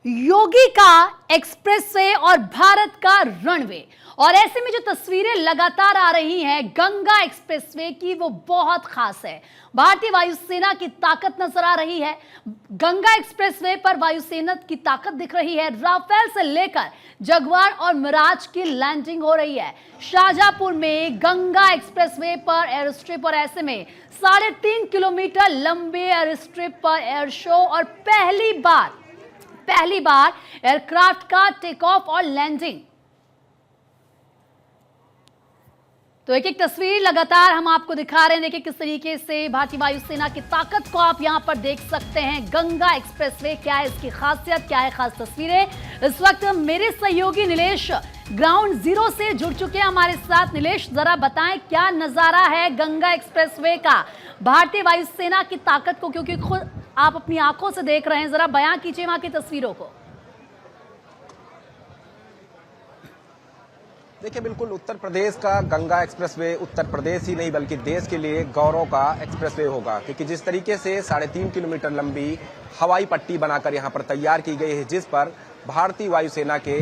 योगी का एक्सप्रेसवे और भारत का रनवे। और ऐसे में जो तस्वीरें लगातार आ रही हैं गंगा एक्सप्रेसवे की, वो बहुत खास है। भारतीय वायुसेना की ताकत नजर आ रही है। गंगा एक्सप्रेसवे पर वायुसेना की ताकत दिख रही है। राफेल से लेकर जगुआर और मिराज की लैंडिंग हो रही है। शाहजहांपुर में गंगा एक्सप्रेसवे पर एयर स्ट्रिप, और ऐसे में 3.5 किलोमीटर लंबे एयर स्ट्रिप पर एयर शो और पहली बार एयरक्राफ्ट का टेक ऑफ और लैंडिंग। तो एक एक तस्वीर लगातार हम आपको दिखा रहे हैं। देखिए किस तरीके से भारतीय वायुसेना की ताकत को आप यहां पर देख सकते हैं। गंगा एक्सप्रेसवे क्या है, इसकी खासियत क्या है, खास तस्वीरें। इस वक्त मेरे सहयोगी नीलेश ग्राउंड जीरो से जुड़ चुके हैं हमारे साथ। नीलेश, जरा बताएं क्या नजारा है गंगा एक्सप्रेसवे का, भारतीय वायुसेना की ताकत को, क्योंकि खुद आप अपनी आंखों से देख रहे हैं। जरा बयां कीजिए वहां की तस्वीरों को। देखिए, बिल्कुल उत्तर प्रदेश का गंगा एक्सप्रेसवे उत्तर प्रदेश ही नहीं बल्कि देश के लिए गौरव का एक्सप्रेसवे होगा, क्योंकि जिस तरीके से 3.5 किलोमीटर लंबी हवाई पट्टी बनाकर यहां पर तैयार की गई है, जिस पर भारतीय वायुसेना के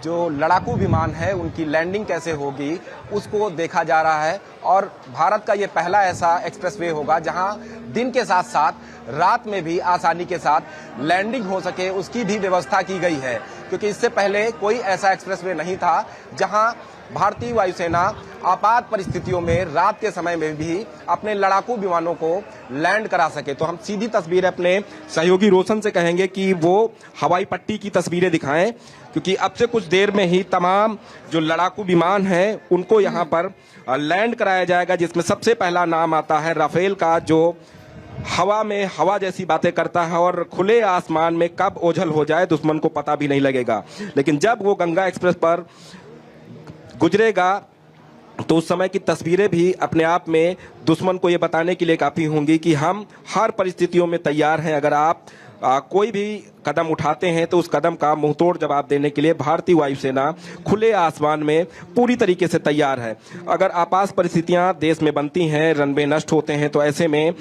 जो लड़ाकू विमान है उनकी लैंडिंग कैसे होगी उसको देखा जा रहा है। और भारत का ये पहला ऐसा एक्सप्रेसवे होगा जहां दिन के साथ साथ रात में भी आसानी के साथ लैंडिंग हो सके, उसकी भी व्यवस्था की गई है। क्योंकि इससे पहले कोई ऐसा एक्सप्रेसवे नहीं था जहां भारतीय वायुसेना आपात परिस्थितियों में रात के समय में भी अपने लड़ाकू विमानों को लैंड करा सके। तो हम सीधी तस्वीर अपने सहयोगी रोशन से कहेंगे कि वो हवाई पट्टी की तस्वीरें दिखाएं, क्योंकि अब से कुछ देर में ही तमाम जो लड़ाकू विमान हैं उनको यहां पर लैंड कराया जाएगा, जिसमें सबसे पहला नाम आता है राफेल का, जो हवा में हवा जैसी बातें करता है और खुले आसमान में कब ओझल हो जाए दुश्मन को पता भी नहीं लगेगा। लेकिन जब वो गंगा एक्सप्रेस पर गुजरेगा तो उस समय की तस्वीरें भी अपने आप में दुश्मन को ये बताने के लिए काफ़ी होंगी कि हम हर परिस्थितियों में तैयार हैं। अगर आप कोई भी कदम उठाते हैं तो उस कदम का मुंहतोड़ जवाब देने के लिए भारतीय वायुसेना खुले आसमान में पूरी तरीके से तैयार है। अगर आपात परिस्थितियां देश में बनती हैं, रनवे नष्ट होते हैं, तो ऐसे में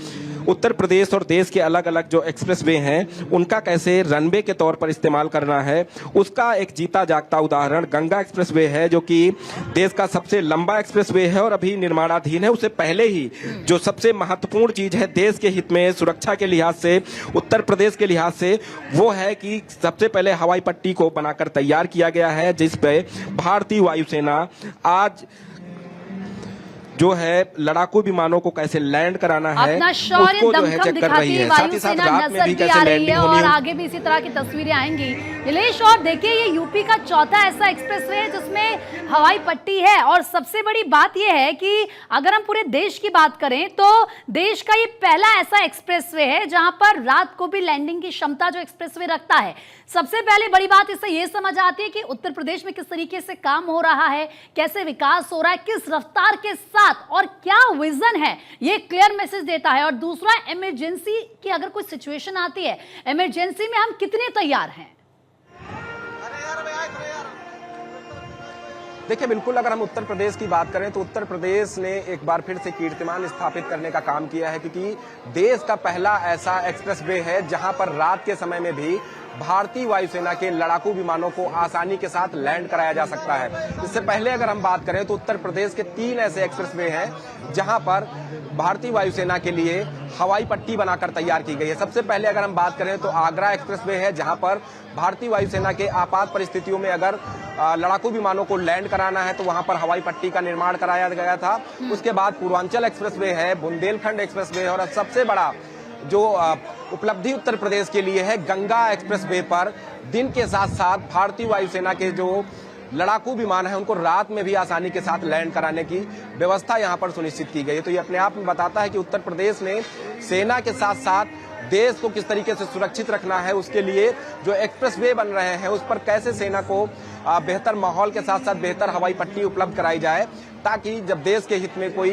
उत्तर प्रदेश और देश के अलग अलग जो एक्सप्रेसवे हैं उनका कैसे रनवे के तौर पर इस्तेमाल करना है, उसका एक जीता जागता उदाहरण गंगा एक्सप्रेसवे है, जो कि देश का सबसे लंबा एक्सप्रेसवे है और अभी निर्माणाधीन है। उससे पहले ही जो सबसे महत्वपूर्ण चीज है देश के हित में, सुरक्षा के लिहाज से, उत्तर प्रदेश के लिहाज से, वो है कि सबसे पहले हवाई पट्टी को बनाकर तैयार किया गया है, जिस पे भारतीय वायुसेना आज जो है लड़ाकू विमानों को कैसे लैंड कराना है अपना शौर्य उसको जो है चेक कर रही है। साथ ही साथ रात में भी कैसे लैंडिंग होनी है और आगे भी इसी तरह की तस्वीरें आएंगी। नीलेश, और देखिए ये यूपी का चौथा ऐसा एक्सप्रेसवे है जिसमें हवाई पट्टी है। और सबसे बड़ी बात यह है कि अगर हम पूरे देश की बात करें तो देश का ये पहला ऐसा एक्सप्रेसवे है जहां पर रात को भी लैंडिंग की क्षमता जो एक्सप्रेसवे रखता है। सबसे पहले बड़ी बात इससे ये समझ आती है कि उत्तर प्रदेश में किस तरीके से काम हो रहा है, कैसे विकास हो रहा है, किस रफ्तार के साथ और क्या विजन है, ये क्लियर मैसेज देता है। और दूसरा, इमरजेंसी की अगर कोई सिचुएशन आती है, इमरजेंसी में हम कितने तैयार हैं। देखिए, बिल्कुल अगर हम उत्तर प्रदेश की बात करें तो उत्तर प्रदेश ने एक बार फिर से कीर्तिमान स्थापित करने का काम किया है, क्योंकि देश का पहला ऐसा एक्सप्रेसवे है जहां पर रात के समय में भी भारतीय वायुसेना के लड़ाकू विमानों को आसानी के साथ लैंड कराया जा सकता है। इससे पहले अगर हम बात करें तो उत्तर प्रदेश के 3 ऐसे एक्सप्रेसवे हैं जहां पर भारतीय वायुसेना के लिए हवाई पट्टी बनाकर तैयार की गई है। सबसे पहले अगर हम बात करें तो आगरा एक्सप्रेसवे है, जहां पर भारतीय वायुसेना के आपात परिस्थितियों में अगर लड़ाकू विमानों को लैंड कराना है तो वहां पर हवाई पट्टी का निर्माण कराया गया था। उसके बाद पूर्वांचल एक्सप्रेसवे है, बुंदेलखंड एक्सप्रेसवे है, और सबसे बड़ा जो उपलब्धि उत्तर प्रदेश के लिए है, गंगा एक्सप्रेसवे पर दिन के साथ साथ भारतीय वायुसेना के जो लड़ाकू विमान है उनको रात में भी आसानी के साथ लैंड कराने की व्यवस्था यहां पर सुनिश्चित की गई है। तो ये अपने आप में बताता है कि उत्तर प्रदेश ने सेना के साथ साथ देश को किस तरीके से सुरक्षित रखना है, उसके लिए जो एक्सप्रेसवे बन रहे हैं उस पर कैसे सेना को बेहतर माहौल के साथ साथ बेहतर हवाई पट्टी उपलब्ध कराई जाए, ताकि जब देश के हित में कोई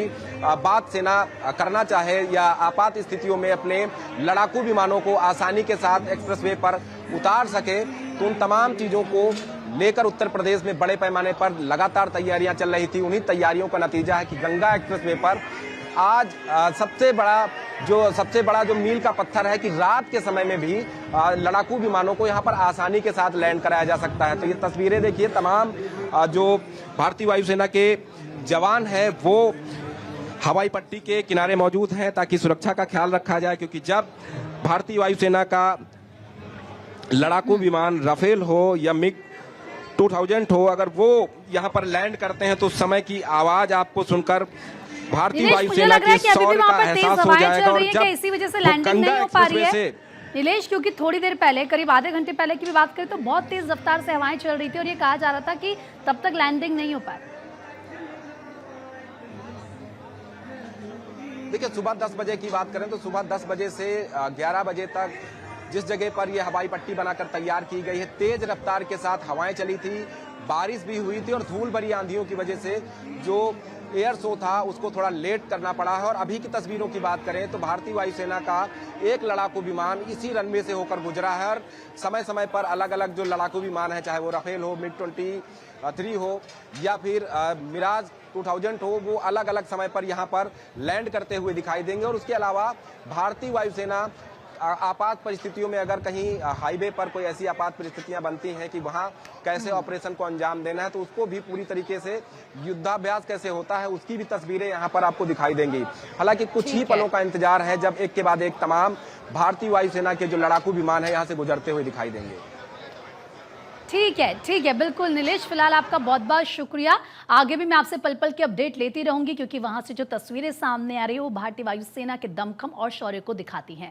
बात सेना करना चाहे या आपात स्थितियों में अपने लड़ाकू विमानों को आसानी के साथ एक्सप्रेसवे पर उतार सके। तो उन तमाम चीजों को लेकर उत्तर प्रदेश में बड़े पैमाने पर लगातार तैयारियां चल रही थी। उन्हीं तैयारियों का नतीजा है कि गंगा एक्सप्रेसवे पर आज सबसे बड़ा जो सबसे बड़ा जो मील का पत्थर है कि रात के समय में भी लड़ाकू विमानों को यहाँ पर आसानी के साथ लैंड कराया जा सकता है। तो ये तस्वीरें देखिए, तमाम जो भारतीय वायुसेना के जवान हैं वो हवाई पट्टी के किनारे मौजूद हैं ताकि सुरक्षा का ख्याल रखा जाए, क्योंकि जब भारतीय वायुसेना का लड़ाकू विमान राफेल हो या मिग 2000 हो, अगर वो यहाँ पर लैंड करते हैं तो उस समय की आवाज आपको सुनकर भारतीय वायुसेना के शौर्य का एहसास हो जाएगा। और जब इसी वजह से लैंडिंग नहीं हो पा रही है से नीलेश, क्योंकि थोड़ी देर पहले, करीब आधे घंटे पहले की भी बात करें तो बहुत तेज रफ्तार से हवाएं चल रही थी और ये कहा जा रहा था कि तब तक लैंडिंग नहीं हो पा रही। देखिए, सुबह 10 बजे की बात करें तो सुबह 10 बजे से 11 बजे तक जिस जगह पर यह हवाई पट्टी बनाकर तैयार की गई है, तेज रफ्तार के साथ हवाएं चली थी, बारिश भी हुई थी और धूल भरी आंधियों की वजह से जो एयर शो था उसको थोड़ा लेट करना पड़ा है। और अभी की तस्वीरों की बात करें तो भारतीय वायुसेना का एक लड़ाकू विमान इसी रनवे से होकर गुजरा है और समय समय पर अलग अलग जो लड़ाकू विमान है, चाहे वो राफेल हो, मिग 23 हो या फिर मिराज 2000 हो, वो अलग अलग समय पर यहाँ पर लैंड करते हुए दिखाई देंगे। और उसके अलावा भारतीय वायुसेना आपात परिस्थितियों में, अगर कहीं हाईवे पर कोई ऐसी आपात परिस्थितियां बनती हैं कि वहां कैसे ऑपरेशन को अंजाम देना है, तो उसको भी पूरी तरीके से युद्धाभ्यास कैसे होता है उसकी भी तस्वीरें यहां पर आपको दिखाई देंगी। हालांकि कुछ ही पलों का इंतजार है जब एक के बाद एक तमाम भारतीय वायुसेना के जो लड़ाकू विमान है यहां से गुजरते हुए दिखाई देंगे। ठीक है, बिल्कुल नीलेश, फिलहाल आपका बहुत बहुत शुक्रिया। आगे भी मैं आपसे पल पल की अपडेट लेती रहूंगी, क्योंकि वहां से जो तस्वीरें सामने आ रही है वो भारतीय वायुसेना के दमखम और शौर्य को दिखाती हैं।